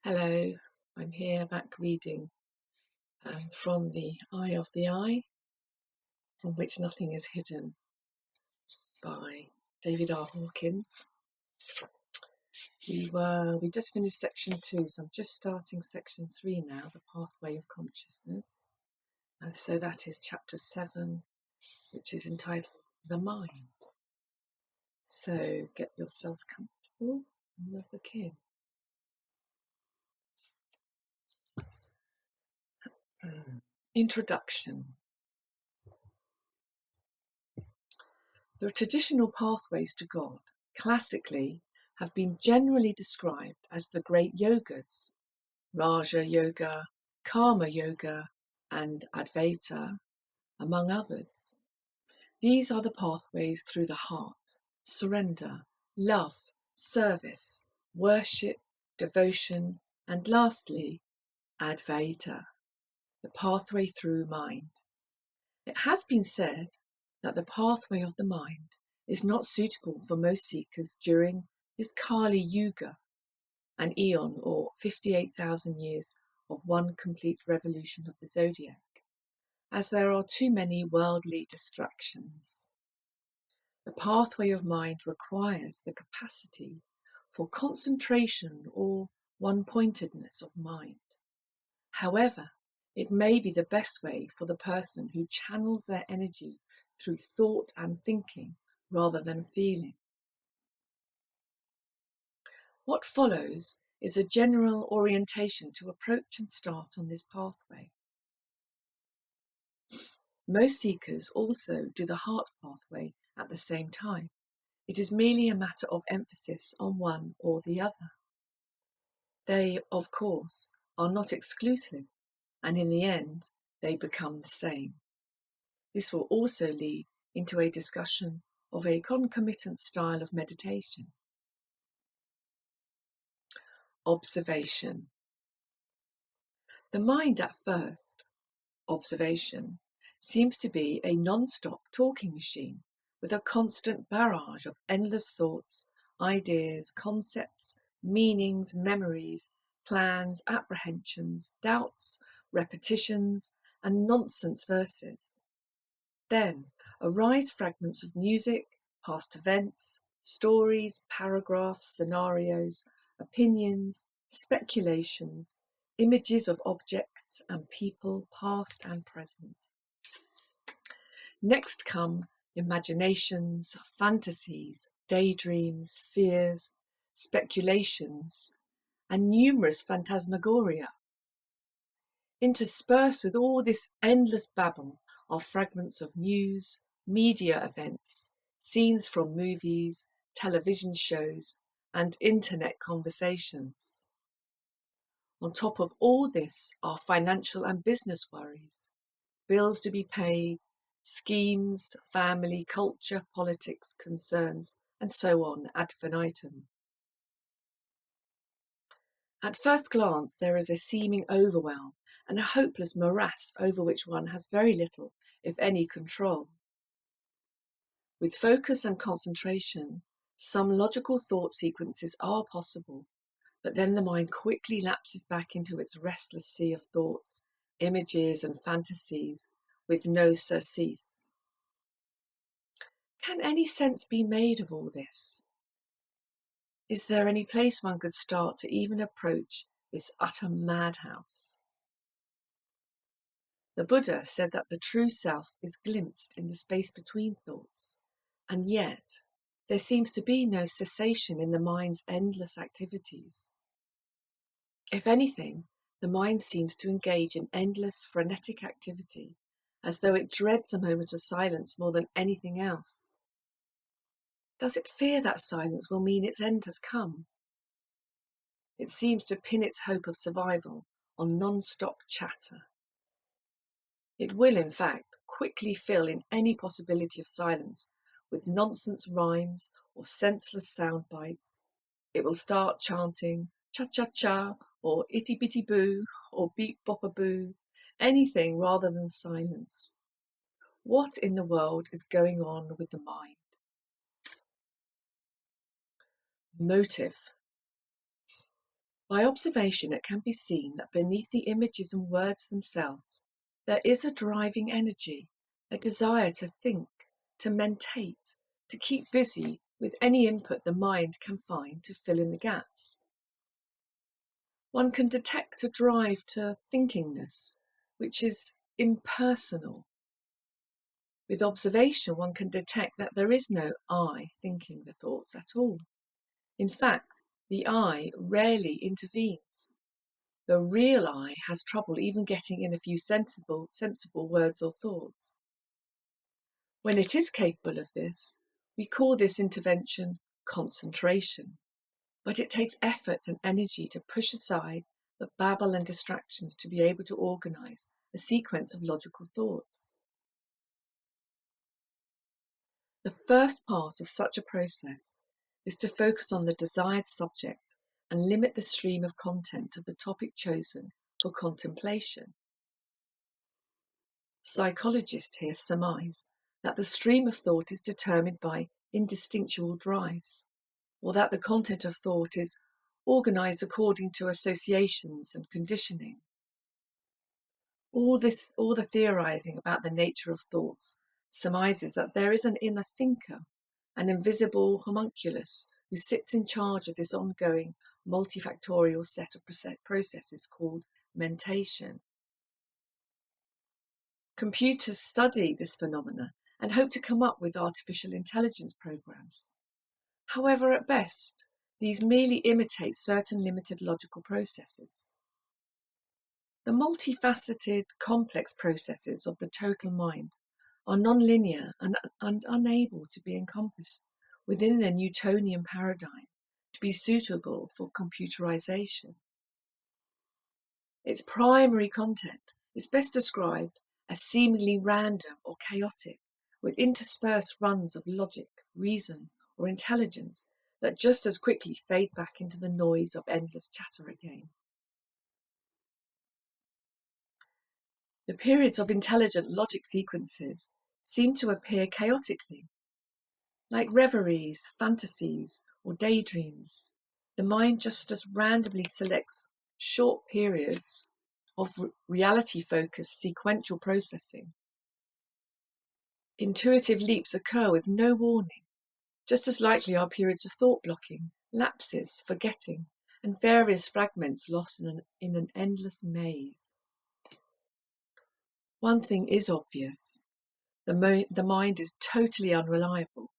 Hello, I'm here back reading from The Eye of the Eye, from which nothing is hidden, by David R. Hawkins. We just finished section 2, so I'm just starting section 3 now, the pathway of consciousness. And so that is chapter 7, which is entitled The Mind. So get yourselves comfortable and we'll begin. Introduction. The traditional pathways to God, classically, have been generally described as the great yogas, Raja Yoga, Karma Yoga, and Advaita, among others. These are the pathways through the heart, surrender, love, service, worship, devotion, and lastly, Advaita, the pathway through mind. It has been said that the pathway of the mind is not suitable for most seekers during this Kali Yuga, an eon or 58,000 years of one complete revolution of the zodiac, as there are too many worldly distractions. The pathway of mind requires the capacity for concentration or one-pointedness of mind. However, it may be the best way for the person who channels their energy through thought and thinking rather than feeling. What follows is a general orientation to approach and start on this pathway. Most seekers also do the heart pathway at the same time. It is merely a matter of emphasis on one or the other. They, of course, are not exclusive, and in the end, they become the same. This will also lead into a discussion of a concomitant style of meditation. Observation. The mind at first, observation, seems to be a non-stop talking machine with a constant barrage of endless thoughts, ideas, concepts, meanings, memories, plans, apprehensions, doubts, repetitions, and nonsense verses. Then arise fragments of music, past events, stories, paragraphs, scenarios, opinions, speculations, images of objects and people, past and present. Next come imaginations, fantasies, daydreams, fears, speculations, and numerous phantasmagoria. Interspersed with all this endless babble are fragments of news, media events, scenes from movies, television shows, and internet conversations. On top of all this are financial and business worries, bills to be paid, schemes, family, culture, politics, concerns, and so on ad infinitum. At first glance, there is a seeming overwhelm and a hopeless morass over which one has very little, if any, control. With focus and concentration, some logical thought sequences are possible, but then the mind quickly lapses back into its restless sea of thoughts, images and fantasies, with no surcease. Can any sense be made of all this? Is there any place one could start to even approach this utter madhouse? The Buddha said that the true self is glimpsed in the space between thoughts, and yet there seems to be no cessation in the mind's endless activities. If anything, the mind seems to engage in endless frenetic activity, as though it dreads a moment of silence more than anything else. Does it fear that silence will mean its end has come? It seems to pin its hope of survival on non-stop chatter. It will, in fact, quickly fill in any possibility of silence with nonsense rhymes or senseless sound bites. It will start chanting cha-cha-cha or itty-bitty-boo or beep-bop-a-boo, anything rather than silence. What in the world is going on with the mind? Motive. By observation, it can be seen that beneath the images and words themselves, there is a driving energy, a desire to think, to mentate, to keep busy with any input the mind can find to fill in the gaps. One can detect a drive to thinkingness, which is impersonal. With observation, one can detect that there is no I thinking the thoughts at all. In fact, the I rarely intervenes. The real I has trouble even getting in a few sensible words or thoughts. When it is capable of this, we call this intervention concentration, but it takes effort and energy to push aside the babble and distractions to be able to organise a sequence of logical thoughts. The first part of such a process is to focus on the desired subject and limit the stream of content to the topic chosen for contemplation. Psychologists here surmise that the stream of thought is determined by indistinctual drives, or that the content of thought is organised according to associations and conditioning. All the theorising about the nature of thoughts surmises that there is an inner thinker, an invisible homunculus who sits in charge of this ongoing multifactorial set of processes called mentation. Computers study this phenomena and hope to come up with artificial intelligence programs. However, at best, these merely imitate certain limited logical processes. The multifaceted, complex processes of the total mind are non-linear and unable to be encompassed within the Newtonian paradigm to be suitable for computerization. Its primary content is best described as seemingly random or chaotic, with interspersed runs of logic, reason, or intelligence that just as quickly fade back into the noise of endless chatter again. The periods of intelligent logic sequences seem to appear chaotically. Like reveries, fantasies, or daydreams, the mind just as randomly selects short periods of reality-focused sequential processing. Intuitive leaps occur with no warning. Just as likely are periods of thought blocking, lapses, forgetting, and various fragments lost in an endless maze. One thing is obvious. The mind is totally unreliable.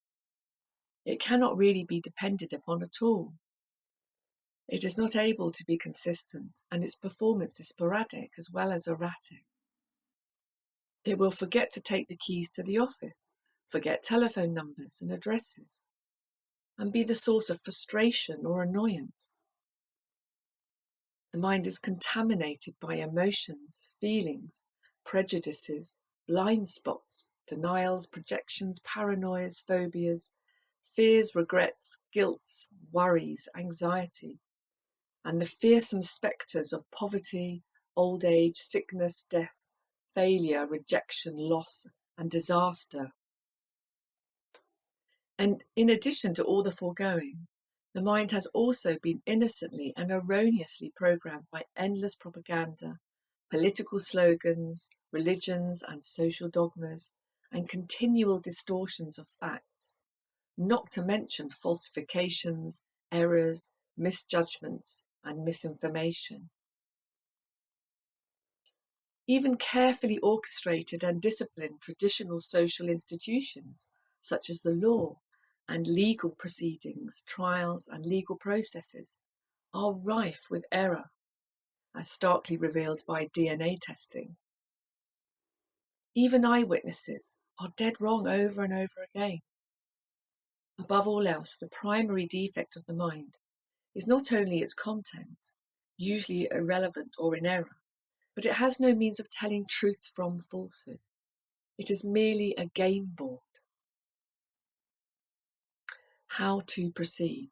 It cannot really be depended upon at all. It is not able to be consistent, and its performance is sporadic as well as erratic. It will forget to take the keys to the office, forget telephone numbers and addresses, and be the source of frustration or annoyance. The mind is contaminated by emotions, feelings, prejudices, blind spots, denials, projections, paranoias, phobias, fears, regrets, guilt, worries, anxiety, and the fearsome spectres of poverty, old age, sickness, death, failure, rejection, loss, and disaster. And in addition to all the foregoing, the mind has also been innocently and erroneously programmed by endless propaganda, political slogans, religions and social dogmas, and continual distortions of facts, not to mention falsifications, errors, misjudgments, and misinformation. Even carefully orchestrated and disciplined traditional social institutions, such as the law and legal proceedings, trials, and legal processes, are rife with error, as starkly revealed by DNA testing. Even eyewitnesses are dead wrong over and over again. Above all else, the primary defect of the mind is not only its content, usually irrelevant or in error, but it has no means of telling truth from falsehood. It is merely a game board. How to proceed?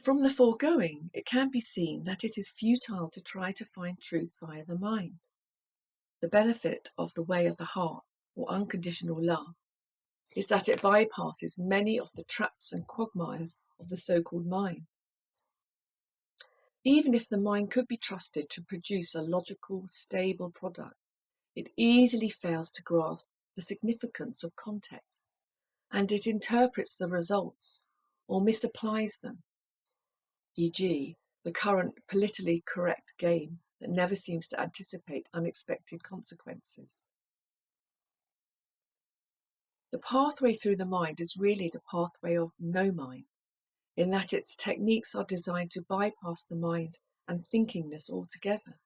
From the foregoing, it can be seen that it is futile to try to find truth via the mind. The benefit of the way of the heart, or unconditional love, is that it bypasses many of the traps and quagmires of the so-called mind. Even if the mind could be trusted to produce a logical, stable product, it easily fails to grasp the significance of context, and it interprets the results or misapplies them, e.g., the current politically correct game that never seems to anticipate unexpected consequences. The pathway through the mind is really the pathway of no mind, in that its techniques are designed to bypass the mind and thinkingness altogether.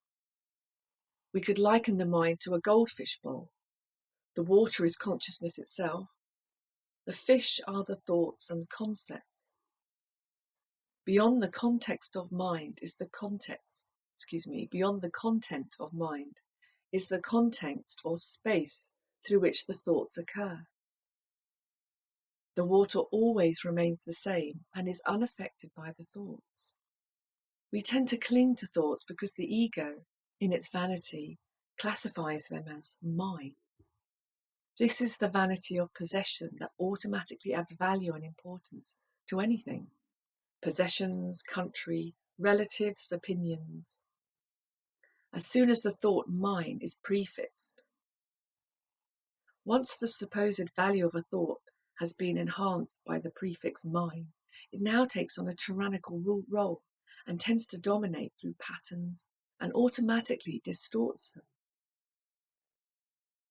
We could liken the mind to a goldfish bowl. The water is consciousness itself. The fish are the thoughts and concepts. Beyond the context of mind is beyond the content of mind is the context or space through which the thoughts occur. The water always remains the same and is unaffected by the thoughts. We tend to cling to thoughts because the ego, in its vanity, classifies them as mine. This is the vanity of possession that automatically adds value and importance to anything. Possessions, country, relatives, opinions. As soon as the thought mine is prefixed. Once the supposed value of a thought has been enhanced by the prefix mine, it now takes on a tyrannical role and tends to dominate through patterns and automatically distorts them.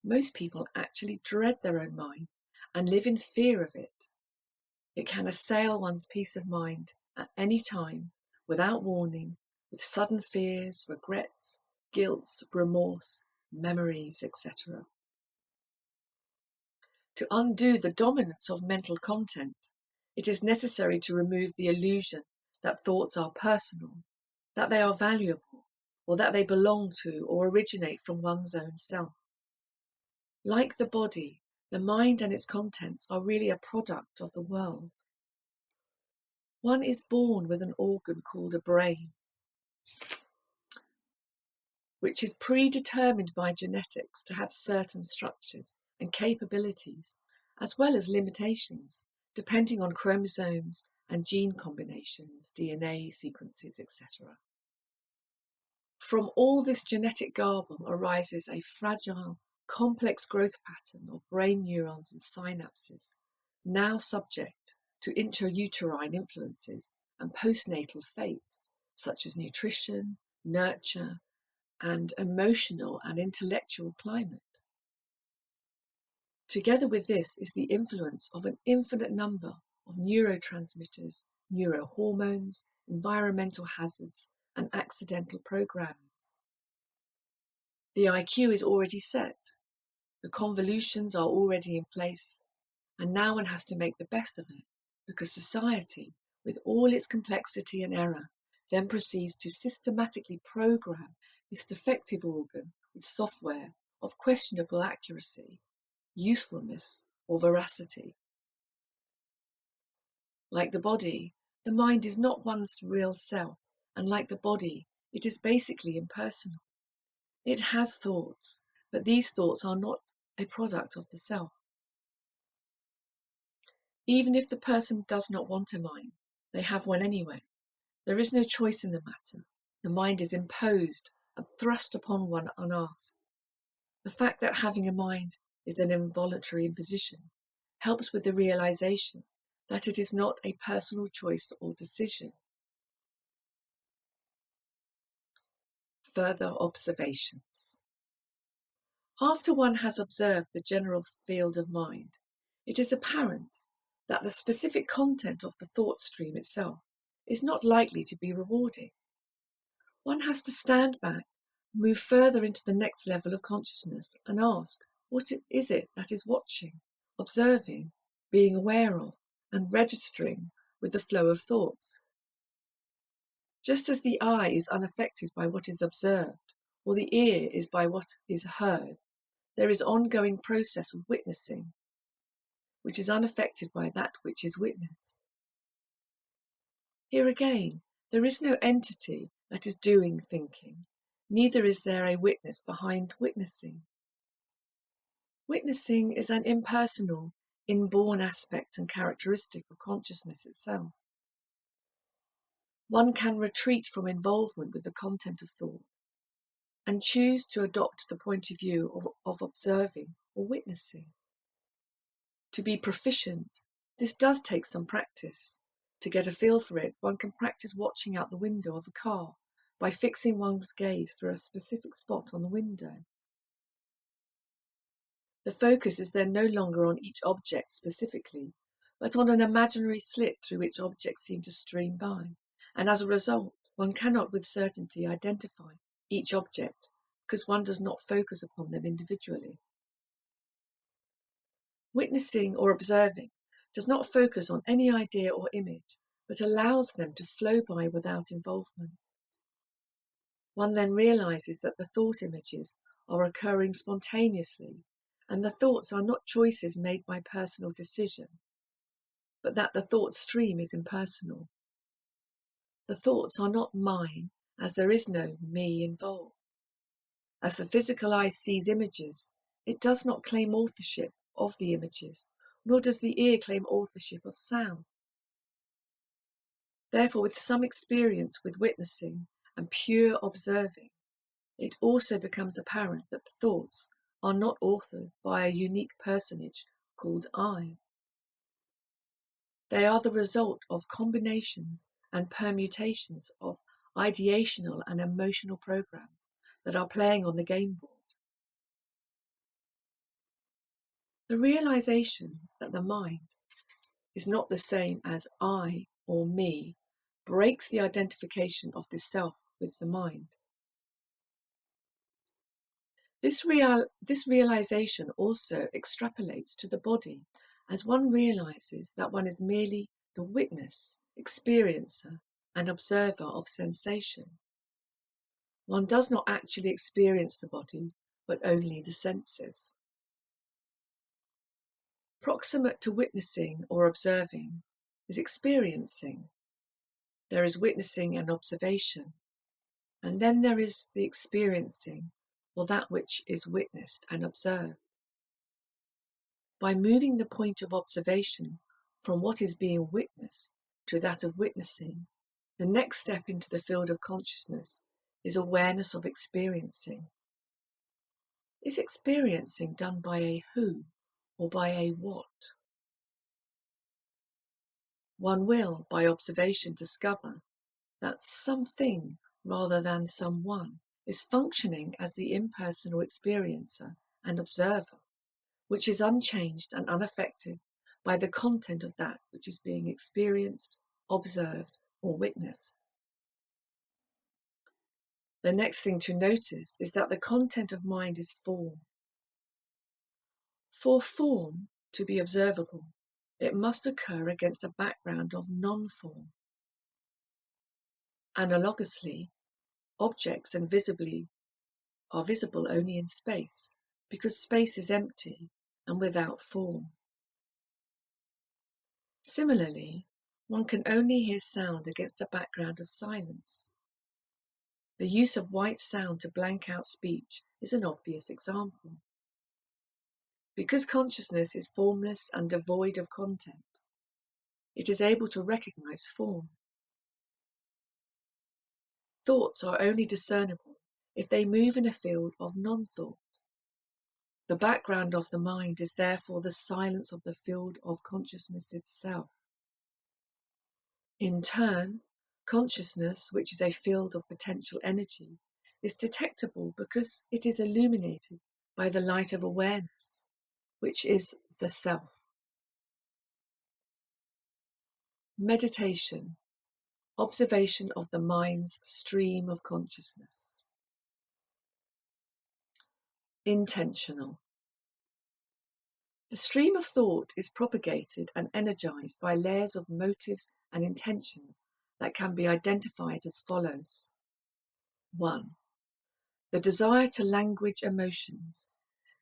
Most people actually dread their own mind and live in fear of it. It can assail one's peace of mind at any time, without warning, with sudden fears, regrets, guilt, remorse, memories, etc. To undo the dominance of mental content, it is necessary to remove the illusion that thoughts are personal, that they are valuable, or that they belong to or originate from one's own self. Like the body, the mind and its contents are really a product of the world. One is born with an organ called a brain, which is predetermined by genetics to have certain structures and capabilities, as well as limitations, depending on chromosomes and gene combinations, DNA sequences, etc. From all this genetic garble arises a fragile, complex growth pattern of brain neurons and synapses, now subject to intrauterine influences and postnatal fates, such as nutrition, nurture, and emotional and intellectual climate. Together with this is the influence of an infinite number of neurotransmitters, neurohormones, environmental hazards, and accidental programs. The IQ is already set, the convolutions are already in place, and now one has to make the best of it, because society, with all its complexity and error, then proceeds to systematically program this defective organ with software of questionable accuracy, usefulness, or veracity. Like the body, the mind is not one's real self, and like the body, it is basically impersonal. It has thoughts, but these thoughts are not a product of the self. Even if the person does not want a mind, they have one anyway. There is no choice in the matter. The mind is imposed and thrust upon one unasked. The fact that having a mind is an involuntary imposition helps with the realization that it is not a personal choice or decision. Further observations. After one has observed the general field of mind, it is apparent that the specific content of the thought stream itself is not likely to be rewarding. One has to stand back, move further into the next level of consciousness and ask, what is it that is watching, observing, being aware of, and registering with the flow of thoughts? Just as the eye is unaffected by what is observed, or the ear is by what is heard, there is ongoing process of witnessing, which is unaffected by that which is witnessed. Here again, there is no entity that is doing thinking, neither is there a witness behind witnessing. Witnessing is an impersonal, inborn aspect and characteristic of consciousness itself. One can retreat from involvement with the content of thought and choose to adopt the point of view of observing or witnessing. To be proficient, this does take some practice. To get a feel for it, one can practice watching out the window of a car by fixing one's gaze through a specific spot on the window. The focus is then no longer on each object specifically, but on an imaginary slit through which objects seem to stream by, and as a result, one cannot with certainty identify each object because one does not focus upon them individually. Witnessing or observing does not focus on any idea or image, but allows them to flow by without involvement. One then realizes that the thought images are occurring spontaneously, and the thoughts are not choices made by personal decision, but that the thought stream is impersonal. The thoughts are not mine, as there is no me involved. As the physical eye sees images, it does not claim authorship of the images, nor does the ear claim authorship of sound. Therefore, with some experience with witnessing and pure observing, it also becomes apparent that the thoughts are not authored by a unique personage called I. They are the result of combinations and permutations of ideational and emotional programs that are playing on the game board. The realization that the mind is not the same as I or me breaks the identification of the self with the mind. This realization also extrapolates to the body as one realizes that one is merely the witness, experiencer, and observer of sensation. One does not actually experience the body, but only the senses. Proximate to witnessing or observing is experiencing. There is witnessing and observation, and then there is the experiencing, or that which is witnessed and observed. By moving the point of observation from what is being witnessed to that of witnessing, the next step into the field of consciousness is awareness of experiencing. Is experiencing done by a who or by a what? One will, by observation, discover that something rather than someone is functioning as the impersonal experiencer and observer, which is unchanged and unaffected by the content of that which is being experienced, observed, or witnessed. The next thing to notice is that the content of mind is form. For form to be observable, it must occur against a background of non-form. Analogously, objects are visible only in space, because space is empty and without form. Similarly, one can only hear sound against a background of silence. The use of white sound to blank out speech is an obvious example. Because consciousness is formless and devoid of content, it is able to recognize form. Thoughts are only discernible if they move in a field of non-thought. The background of the mind is therefore the silence of the field of consciousness itself. In turn, consciousness, which is a field of potential energy, is detectable because it is illuminated by the light of awareness, which is the self. Meditation, observation of the mind's stream of consciousness. Intentional. The stream of thought is propagated and energized by layers of motives and intentions that can be identified as follows. 1. The desire to language emotions.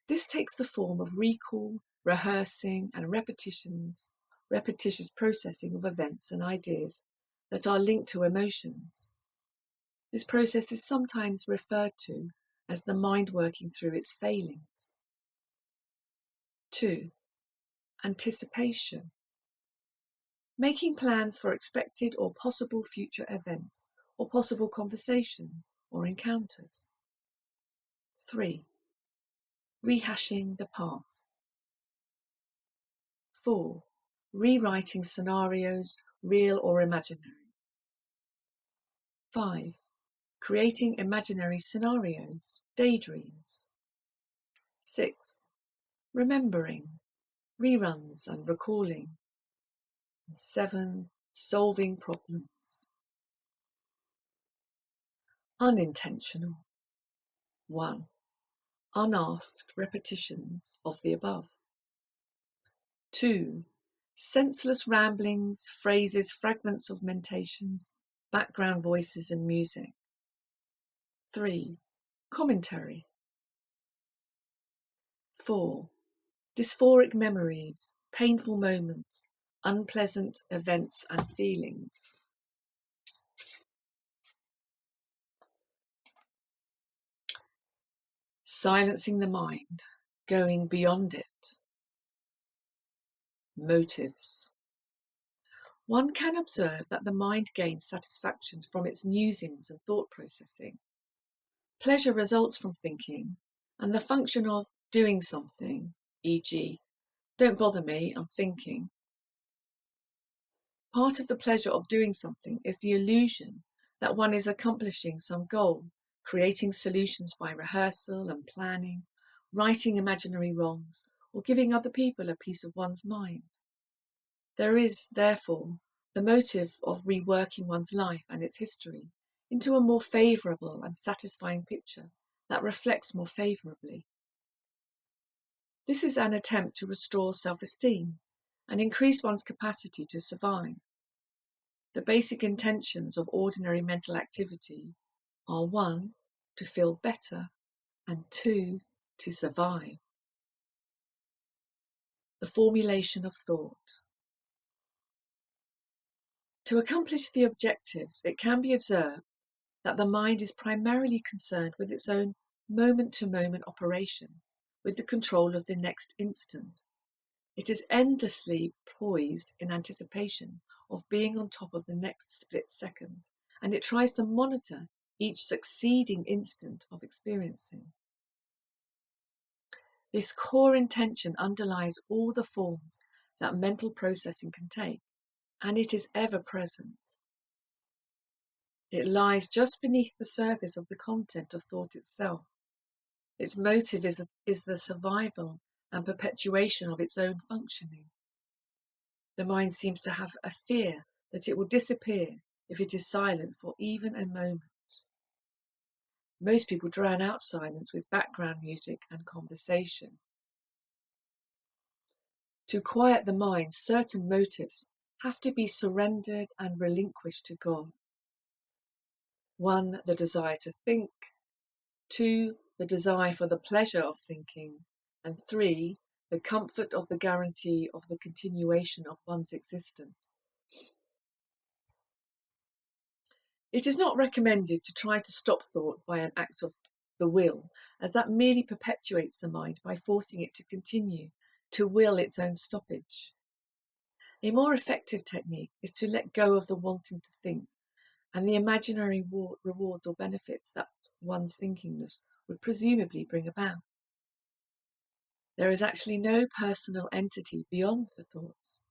This takes the form of recall, rehearsing, and repetitious processing of events and ideas that are linked to emotions. This process is sometimes referred to as the mind working through its failings. 2. Anticipation. making plans for expected or possible future events or possible conversations or encounters. 3. Rehashing the past. 4. Rewriting scenarios, real or imaginary. 5. Creating imaginary scenarios, daydreams. 6. Remembering, reruns and recalling. And 7. Solving problems. Unintentional. 1. Unasked repetitions of the above. 2. Senseless ramblings, phrases, fragments of mentations, background voices and music. 3. Commentary. 4. Dysphoric memories, painful moments, unpleasant events and feelings. Silencing the mind, going beyond it. Motives. One can observe that the mind gains satisfaction from its musings and thought processing. Pleasure results from thinking, and the function of doing something, e.g., don't bother me, I'm thinking. Part of the pleasure of doing something is the illusion that one is accomplishing some goal, creating solutions by rehearsal and planning, righting imaginary wrongs, or giving other people a piece of one's mind. There is, therefore, the motive of reworking one's life and its history into a more favourable and satisfying picture that reflects more favourably. This is an attempt to restore self-esteem and increase one's capacity to survive. The basic intentions of ordinary mental activity are 1. To feel better, and 2. To survive. The formulation of thought. To accomplish the objectives, it can be observed that the mind is primarily concerned with its own moment-to-moment operation, with the control of the next instant. It is endlessly poised in anticipation of being on top of the next split second, and it tries to monitor each succeeding instant of experiencing. This core intention underlies all the forms that mental processing can take, and it is ever present. It lies just beneath the surface of the content of thought itself. Its motive is the survival and perpetuation of its own functioning. The mind seems to have a fear that it will disappear if it is silent for even a moment. Most people drown out silence with background music and conversation. To quiet the mind, certain motives have to be surrendered and relinquished to God. 1. The desire to think. 2. The desire for the pleasure of thinking. And 3. The comfort of the guarantee of the continuation of one's existence. It is not recommended to try to stop thought by an act of the will, as that merely perpetuates the mind by forcing it to continue to will its own stoppage. A more effective technique is to let go of the wanting to think and the imaginary rewards or benefits that one's thinkingness would presumably bring about. There is actually no personal entity beyond the thoughts.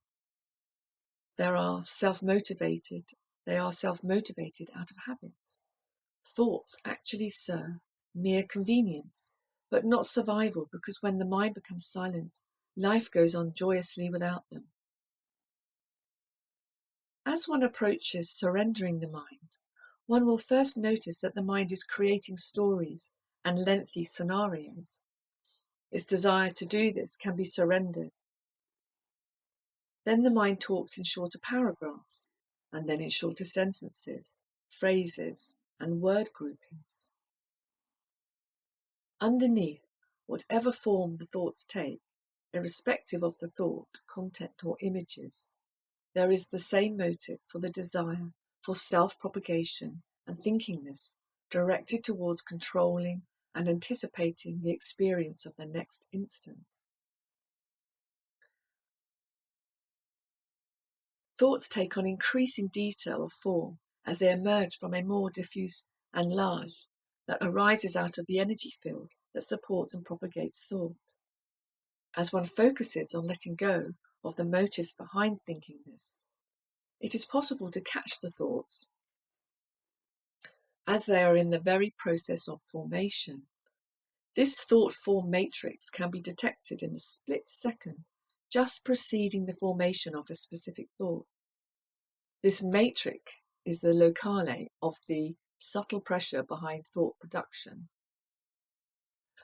They are self-motivated out of habits. Thoughts actually serve mere convenience, but not survival, because when the mind becomes silent, life goes on joyously without them. As one approaches surrendering the mind, one will first notice that the mind is creating stories and lengthy scenarios. Its desire to do this can be surrendered. Then the mind talks in shorter paragraphs, and then in shorter sentences, phrases, and word groupings. Underneath, whatever form the thoughts take, irrespective of the thought, content, or images, there is the same motive for the desire for self-propagation and thinkingness directed towards controlling and anticipating the experience of the next instant. Thoughts take on increasing detail or form as they emerge from a more diffuse enlarge that arises out of the energy field that supports and propagates thought. As one focuses on letting go of the motives behind thinking this, it is possible to catch the thoughts as they are in the very process of formation. This thought form matrix can be detected in the split second just preceding the formation of a specific thought. This matrix is the locale of the subtle pressure behind thought production.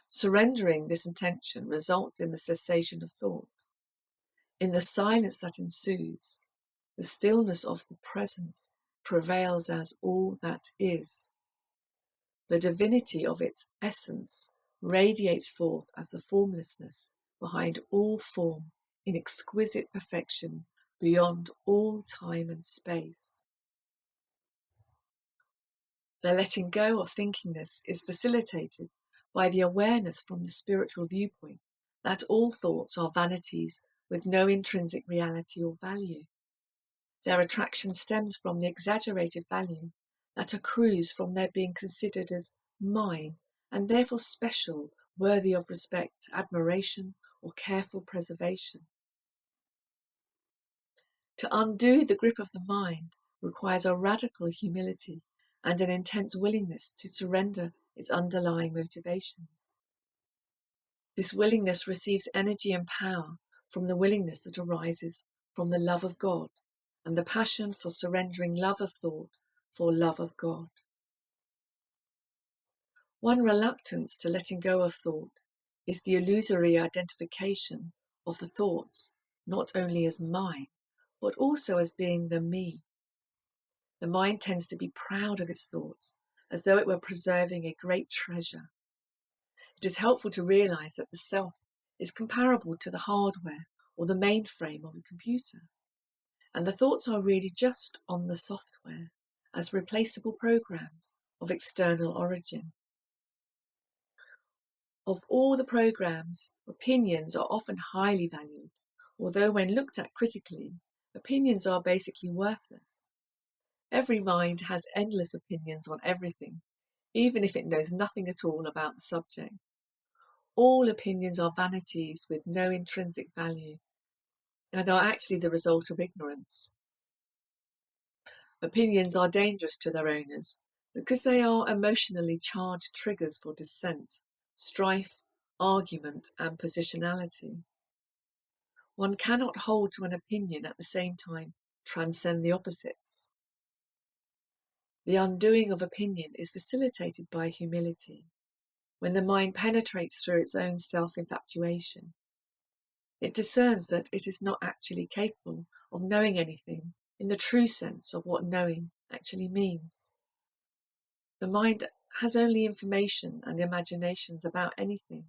Surrendering this intention results in the cessation of thought. In the silence that ensues, the stillness of the presence prevails as all that is. The divinity of its essence radiates forth as the formlessness behind all form in exquisite perfection beyond all time and space. The letting go of thinkingness is facilitated by the awareness from the spiritual viewpoint that all thoughts are vanities with no intrinsic reality or value. Their attraction stems from the exaggerated value that accrues from their being considered as mine and therefore special, worthy of respect, admiration, or careful preservation. To undo the grip of the mind requires a radical humility and an intense willingness to surrender its underlying motivations. This willingness receives energy and power from the willingness that arises from the love of God and the passion for surrendering love of thought for love of God. One reluctance to letting go of thought is the illusory identification of the thoughts not only as mine, but also as being the me. The mind tends to be proud of its thoughts, as though it were preserving a great treasure. It is helpful to realize that the self is comparable to the hardware or the mainframe of a computer, and the thoughts are really just on the software as replaceable programs of external origin. Of all the programs, opinions are often highly valued, although when looked at critically, opinions are basically worthless. Every mind has endless opinions on everything, even if it knows nothing at all about the subject. All opinions are vanities with no intrinsic value, and are actually the result of ignorance. Opinions are dangerous to their owners because they are emotionally charged triggers for dissent, strife, argument, and positionality. One cannot hold to an opinion at the same time transcend the opposites. The undoing of opinion is facilitated by humility, when the mind penetrates through its own self-infatuation. It discerns that it is not actually capable of knowing anything in the true sense of what knowing actually means. The mind has only information and imaginations about anything.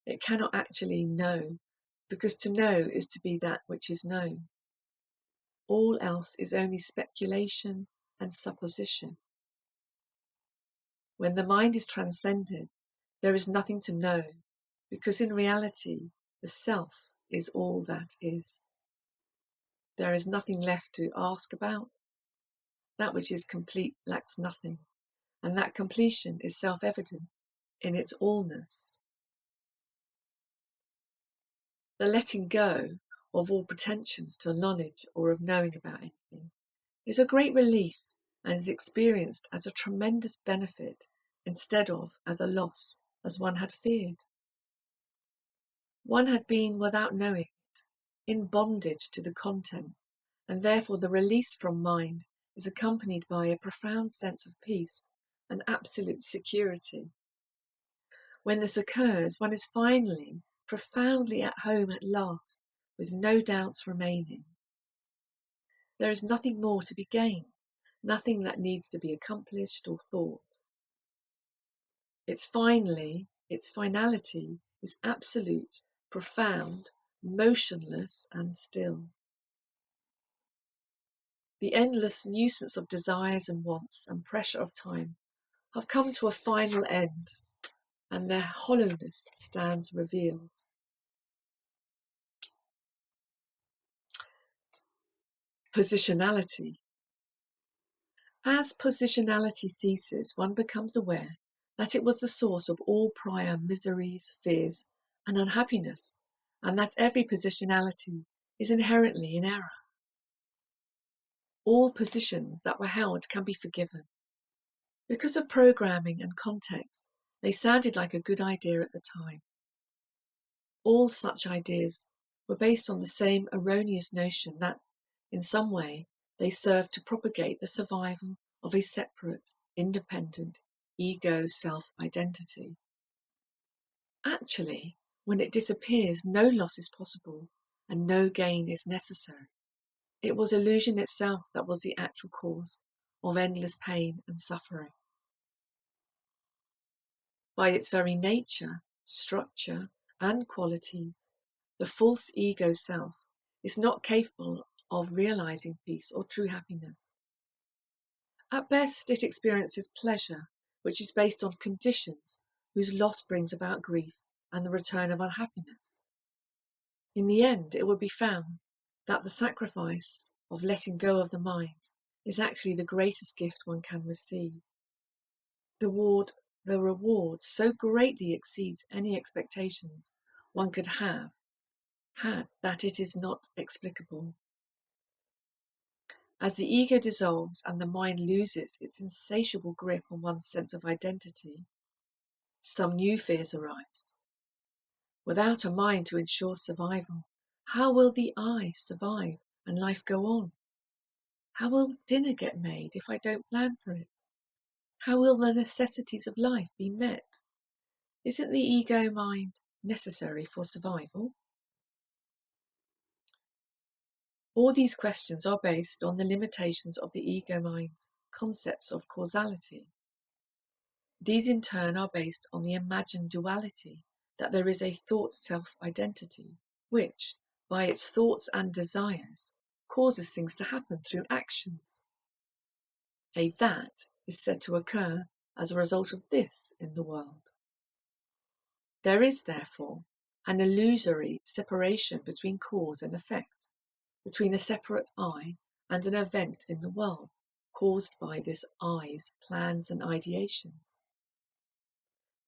It cannot actually know, because to know is to be that which is known. All else is only speculation and supposition. When the mind is transcended, there is nothing to know, because in reality, the self is all that is. There is nothing left to ask about. That which is complete lacks nothing, and that completion is self-evident in its allness. The letting go of all pretensions to knowledge or of knowing about anything is a great relief and is experienced as a tremendous benefit instead of as a loss, as one had feared. One had been, without knowing it, in bondage to the content, and therefore the release from mind is accompanied by a profound sense of peace and absolute security. When this occurs, one is finally profoundly at home at last, with no doubts remaining. There is nothing more to be gained, nothing that needs to be accomplished or thought. Its finality is absolute, profound, motionless, and still. The endless nuisance of desires and wants and pressure of time have come to a final end, and their hollowness stands revealed. Positionality. As positionality ceases, one becomes aware that it was the source of all prior miseries, fears, and unhappiness, and that every positionality is inherently in error. All positions that were held can be forgiven. Because of programming and context, they sounded like a good idea at the time. All such ideas were based on the same erroneous notion that, in some way, they served to propagate the survival of a separate, independent, ego self-identity. Actually, when it disappears, no loss is possible and no gain is necessary. It was illusion itself that was the actual cause of endless pain and suffering. By its very nature, structure, and qualities, the false ego self is not capable of realizing peace or true happiness. At best, it experiences pleasure, which is based on conditions whose loss brings about grief and the return of unhappiness. In the end, it will be found that the sacrifice of letting go of the mind is actually the greatest gift one can receive. The reward so greatly exceeds any expectations one could have had that it is not explicable. As the ego dissolves and the mind loses its insatiable grip on one's sense of identity, some new fears arise. Without a mind to ensure survival, how will the I survive and life go on? How will dinner get made if I don't plan for it? How will the necessities of life be met? Isn't the ego mind necessary for survival? All these questions are based on the limitations of the ego mind's concepts of causality. These in turn are based on the imagined duality that there is a thought self-identity, which, by its thoughts and desires, causes things to happen through actions. A that is said to occur as a result of this in the world. There is, therefore, an illusory separation between cause and effect, between a separate I and an event in the world caused by this I's plans and ideations.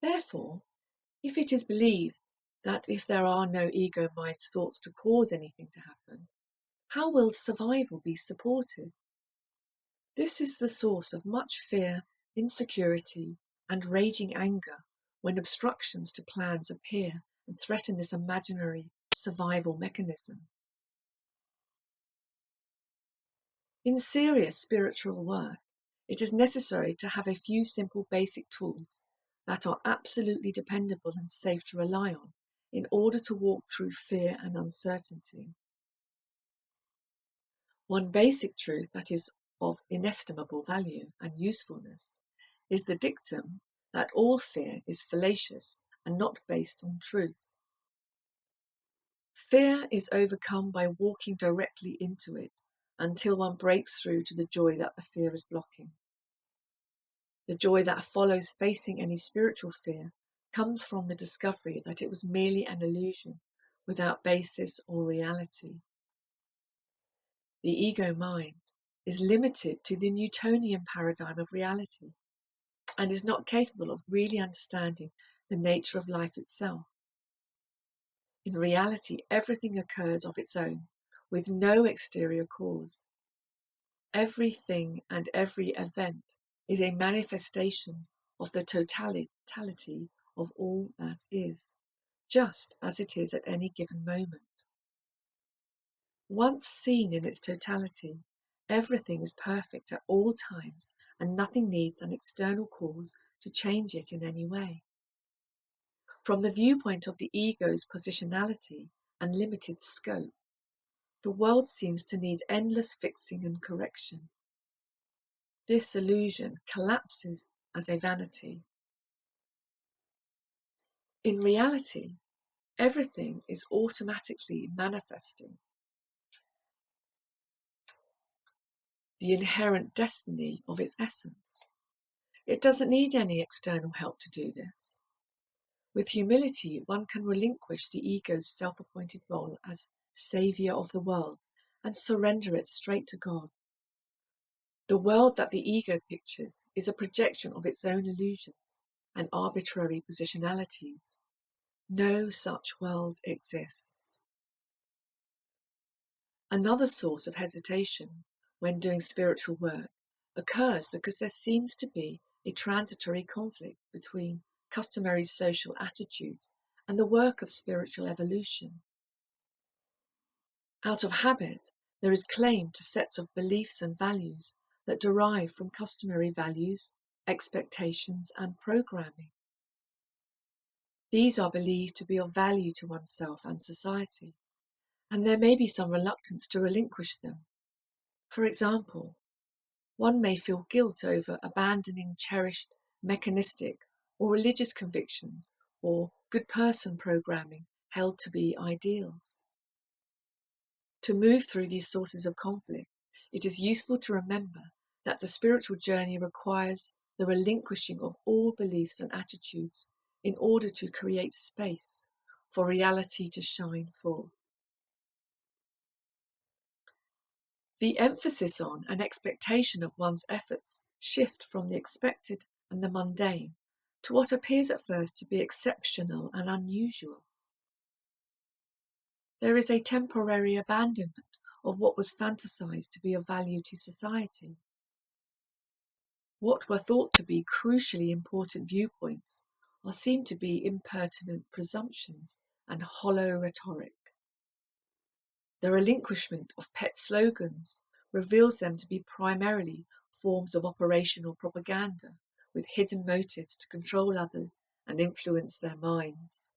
Therefore, if it is believed that if there are no ego mind's thoughts to cause anything to happen, how will survival be supported? This is the source of much fear, insecurity, and raging anger when obstructions to plans appear and threaten this imaginary survival mechanism. In serious spiritual work, it is necessary to have a few simple basic tools that are absolutely dependable and safe to rely on in order to walk through fear and uncertainty. One basic truth that is of inestimable value and usefulness is the dictum that all fear is fallacious and not based on truth. Fear is overcome by walking directly into it until one breaks through to the joy that the fear is blocking. The joy that follows facing any spiritual fear comes from the discovery that it was merely an illusion without basis or reality. The ego mind is limited to the Newtonian paradigm of reality and is not capable of really understanding the nature of life itself. In reality, everything occurs of its own, with no exterior cause. Everything and every event is a manifestation of the totality of all that is, just as it is at any given moment. Once seen in its totality, everything is perfect at all times, and nothing needs an external cause to change it in any way. From the viewpoint of the ego's positionality and limited scope, the world seems to need endless fixing and correction. This illusion collapses as a vanity. In reality, everything is automatically manifesting the inherent destiny of its essence. It doesn't need any external help to do this. With humility, one can relinquish the ego's self-appointed role as saviour of the world and surrender it straight to God. The world that the ego pictures is a projection of its own illusions and arbitrary positionalities. No such world exists. Another source of hesitation when doing spiritual work occurs because there seems to be a transitory conflict between customary social attitudes and the work of spiritual evolution. Out of habit, there is claim to sets of beliefs and values that derive from customary values, expectations, and programming. These are believed to be of value to oneself and society, and there may be some reluctance to relinquish them. For example, one may feel guilt over abandoning cherished mechanistic or religious convictions or good person programming held to be ideals. To move through these sources of conflict, it is useful to remember that the spiritual journey requires the relinquishing of all beliefs and attitudes in order to create space for reality to shine forth. The emphasis on and expectation of one's efforts shift from the expected and the mundane to what appears at first to be exceptional and unusual. There is a temporary abandonment of what was fantasized to be of value to society. What were thought to be crucially important viewpoints are seen to be impertinent presumptions and hollow rhetoric. The relinquishment of pet slogans reveals them to be primarily forms of operational propaganda with hidden motives to control others and influence their minds.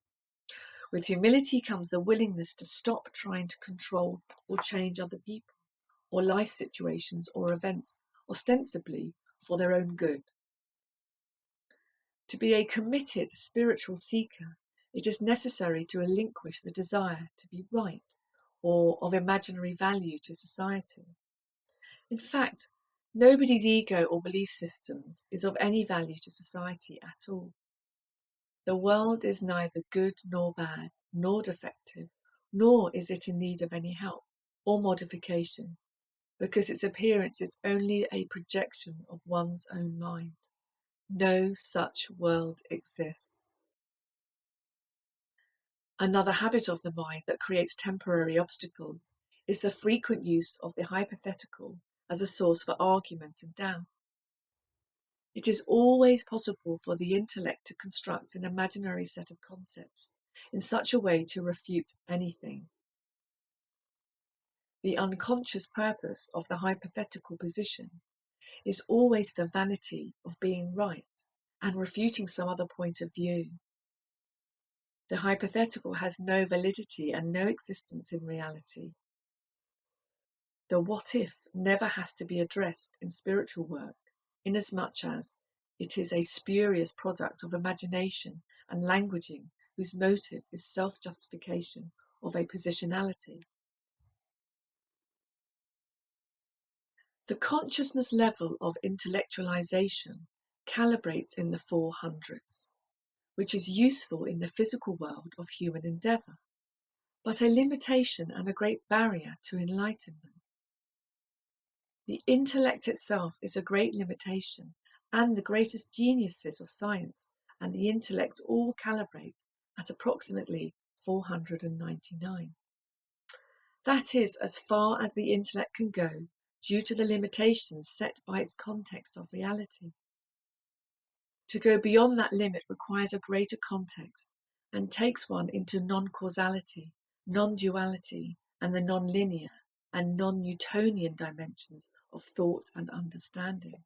With humility comes the willingness to stop trying to control or change other people or life situations or events ostensibly for their own good. To be a committed spiritual seeker, it is necessary to relinquish the desire to be right or of imaginary value to society. In fact, nobody's ego or belief systems is of any value to society at all. The world is neither good nor bad, nor defective, nor is it in need of any help or modification, because its appearance is only a projection of one's own mind. No such world exists. Another habit of the mind that creates temporary obstacles is the frequent use of the hypothetical as a source for argument and doubt. It is always possible for the intellect to construct an imaginary set of concepts in such a way to refute anything. The unconscious purpose of the hypothetical position is always the vanity of being right and refuting some other point of view. The hypothetical has no validity and no existence in reality. The what if never has to be addressed in spiritual work, inasmuch as it is a spurious product of imagination and languaging whose motive is self-justification of a positionality. The consciousness level of intellectualization calibrates in the 400s, which is useful in the physical world of human endeavour, but a limitation and a great barrier to enlightenment. The intellect itself is a great limitation, and the greatest geniuses of science and the intellect all calibrate at approximately 499. That is as far as the intellect can go due to the limitations set by its context of reality. To go beyond that limit requires a greater context and takes one into non-causality, non-duality, and the non-linear and non-Newtonian dimensions of thought and understanding.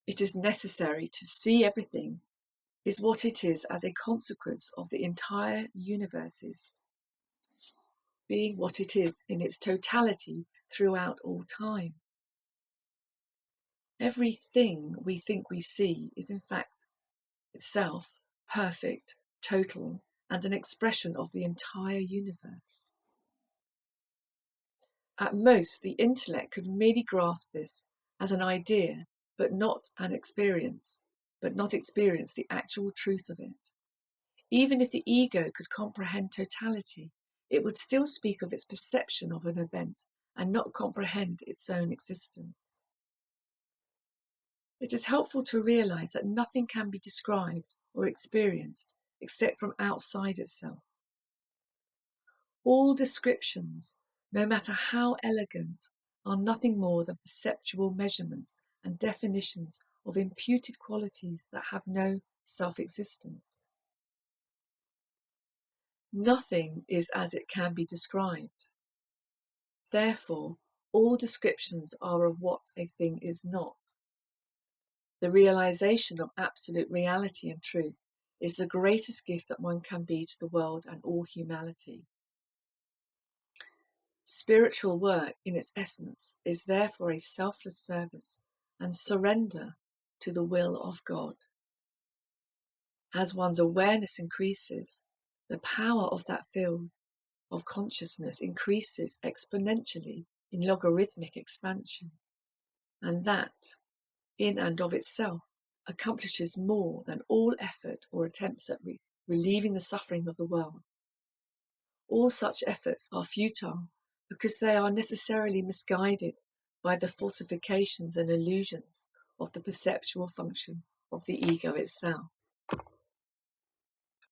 It is necessary to see everything is what it is as a consequence of the entire universe's being what it is in its totality throughout all time. Everything we think we see is in fact itself perfect, total, and an expression of the entire universe. At most, the intellect could merely grasp this as an idea, but not experience the actual truth of it. Even if the ego could comprehend totality, it would still speak of its perception of an event and not comprehend its own existence. It is helpful to realize that nothing can be described or experienced except from outside itself. All descriptions, no matter how elegant, are nothing more than perceptual measurements and definitions of imputed qualities that have no self-existence. Nothing is as it can be described. Therefore, all descriptions are of what a thing is not. The realization of absolute reality and truth is the greatest gift that one can be to the world and all humanity. Spiritual work, in its essence, is therefore a selfless service and surrender to the will of God. As one's awareness increases, the power of that field of consciousness increases exponentially in logarithmic expansion, and that, in and of itself, accomplishes more than all effort or attempts at relieving the suffering of the world. All such efforts are futile because they are necessarily misguided by the falsifications and illusions of the perceptual function of the ego itself.